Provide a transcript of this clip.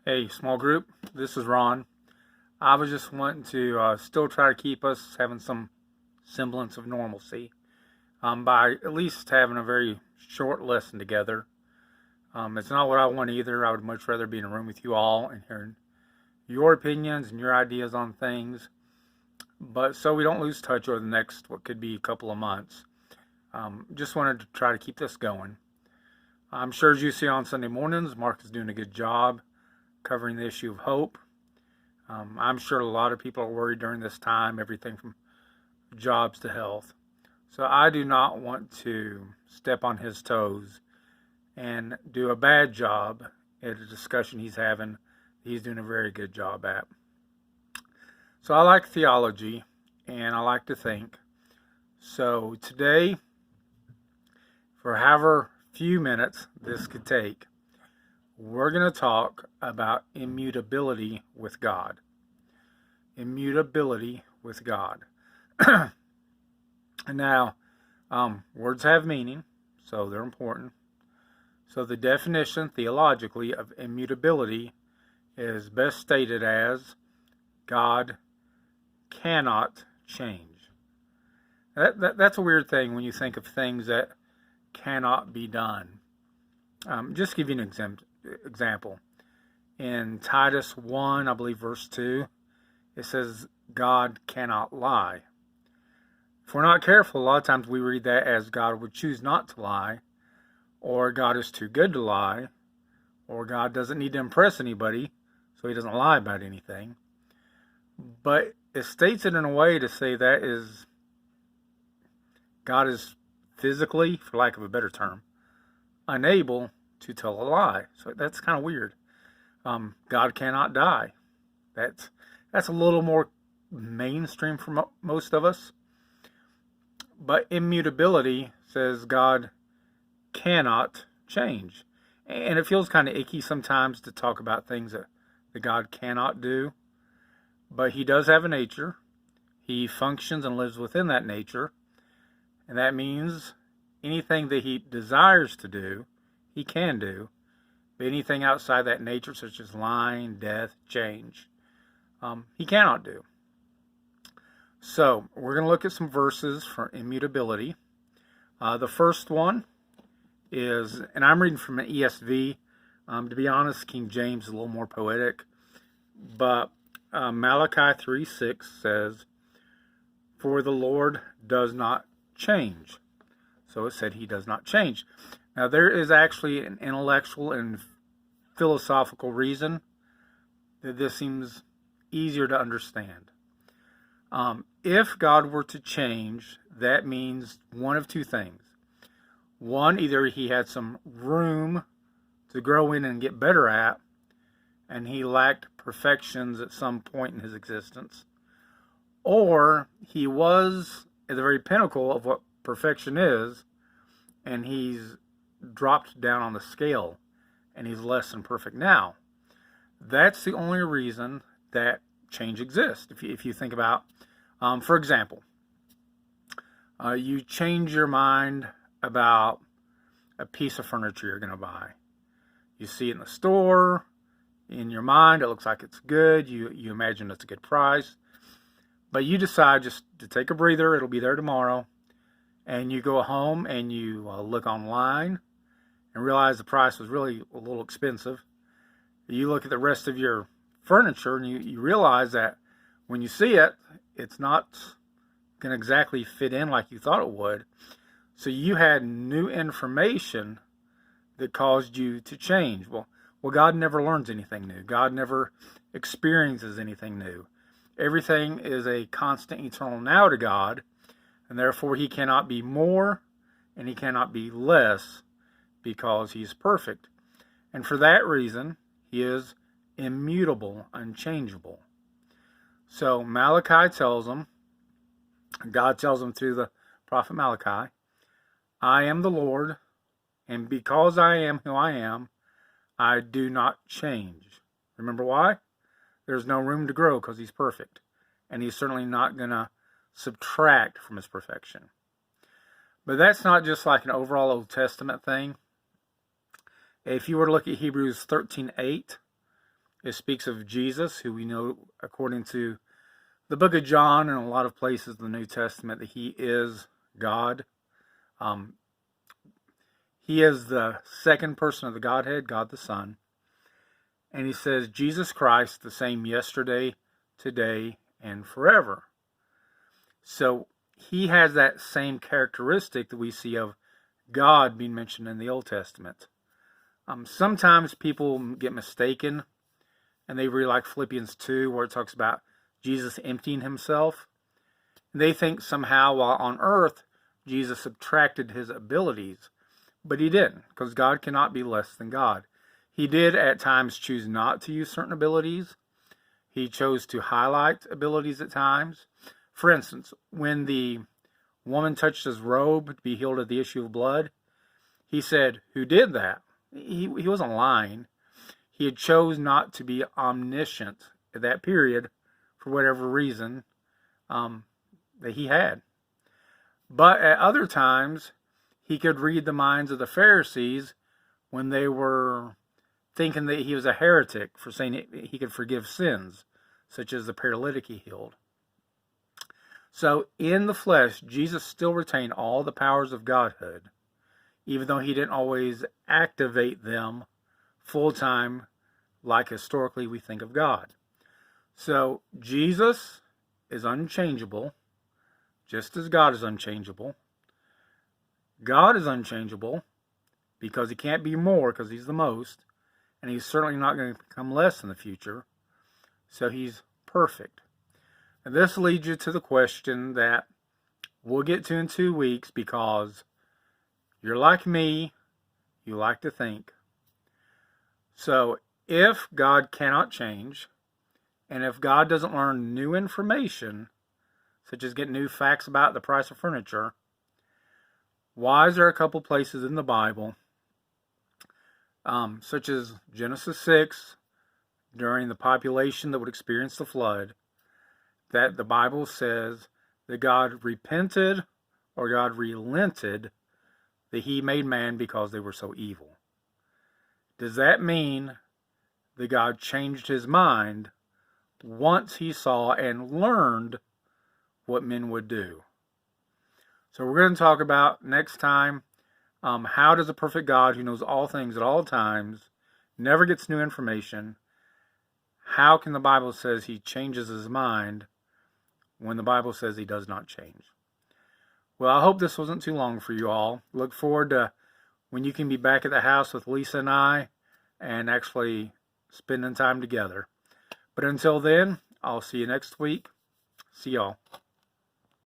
Hey, small group, this is Ron. I was just wanting to still try to keep us having some semblance of normalcy by at least having a very short lesson together. It's not what I want either. I would much rather be in a room with you all and hearing your opinions and your ideas on things. But so we don't lose touch over the next, what could be a couple of months. Just wanted to try to keep this going. I'm sure as you see on Sunday mornings, Mark is doing a good job covering the issue of hope. I'm sure a lot of people are worried during this time, everything from jobs to health. So I do not want to step on his toes and do a bad job at a discussion he's having. He's doing a very good job at. So I like theology and I like to think. So today, for however few minutes this could take, we're going to talk about immutability with God. Immutability with God. Now, words have meaning, so they're important. So the definition theologically of immutability is best stated as God cannot change. That's a weird thing when you think of things that cannot be done. Just give you an example. In Titus 1, I believe verse 2, it says God cannot lie. If we're not careful, a lot of times we read that as God would choose not to lie, or God is too good to lie, or God doesn't need to impress anybody, so he doesn't lie about anything. But it states it in a way to say that is God is physically, for lack of a better term, unable to tell a lie. So that's kind of weird. God cannot die. That's a little more mainstream for most of us. But immutability says God cannot change. And it feels kind of icky sometimes to talk about things that God cannot do. But he does have a nature. He functions and lives within that nature. And that means anything that he desires to do, he can do. But anything outside that nature, such as lying, death, change, he cannot do. So we're going to look at some verses for immutability. The first one is, and I'm reading from an ESV. To be honest, King James is a little more poetic. But Malachi 3:6 says, "For the Lord does not change." So it said he does not change. Now there is actually an intellectual and philosophical reason that this seems easier to understand. If God were to change, that means one of two things. One, either he had some room to grow in and get better at, and he lacked perfections at some point in his existence, or he was at the very pinnacle of what perfection is, and he's dropped down on the scale, and he's less than perfect now. That's the only reason that change exists. If you think about, for example, you change your mind about a piece of furniture you're going to buy. You see it in the store. In your mind, it looks like it's good. You imagine it's a good price. But you decide just to take a breather. It'll be there tomorrow. And you go home and you look online and realize the price was really a little expensive. You look at the rest of your furniture and you realize that when you see it, it's not going to exactly fit in like you thought it would. So you had new information that caused you to change. Well, God never learns anything new. God never experiences anything new. Everything is a constant eternal now to God, and therefore he cannot be more and he cannot be less because he's perfect. And for that reason, he is immutable, unchangeable. So Malachi tells them, God tells them through the prophet Malachi, "I am the Lord, and because I am who I am, I do not change." Remember why? There's no room to grow because he's perfect. And he's certainly not going to subtract from his perfection. But that's not just like an overall Old Testament thing. If you were to look at Hebrews 13:8, It speaks of Jesus, who we know, according to the book of John and a lot of places in the New Testament, that he is God. Um, he is the second person of the Godhead, God the Son. And he says, Jesus Christ, the same yesterday, today, and forever. So he has that same characteristic that we see of God being mentioned in the Old Testament. Sometimes people get mistaken, and they read like Philippians 2, where it talks about Jesus emptying himself. And they think somehow while on earth, Jesus subtracted his abilities. But he didn't, because God cannot be less than God. He did at times choose not to use certain abilities. He chose to highlight abilities at times. For instance, when the woman touched his robe to be healed of the issue of blood, he said, "Who did that?" He wasn't lying. He had chose not to be omniscient at that period for whatever reason that he had. But at other times, he could read the minds of the Pharisees when they were thinking that he was a heretic for saying he could forgive sins, such as the paralytic he healed. So in the flesh, Jesus still retained all the powers of Godhood, even though he didn't always activate them full-time like historically we think of God. So Jesus is unchangeable, just as God is unchangeable. God is unchangeable because he can't be more, because he's the most, and he's certainly not going to become less in the future. So he's perfect. And this leads you to the question that we'll get to in 2 weeks, because you're like me, you like to think. So if God cannot change, and if God doesn't learn new information, such as get new facts about the price of furniture, why is there a couple places in the Bible, such as Genesis 6, during the population that would experience the flood, that the Bible says that God repented or God relented that he made man because they were so evil? Does that mean that God changed his mind once he saw and learned what men would do? So we're going to talk about next time, how does a perfect God who knows all things at all times, never gets new information, how can the Bible says he changes his mind when the Bible says he does not change? Well, I hope this wasn't too long for you all. Look forward to when you can be back at the house with Lisa and I and actually spending time together. But until then, I'll see you next week. See y'all.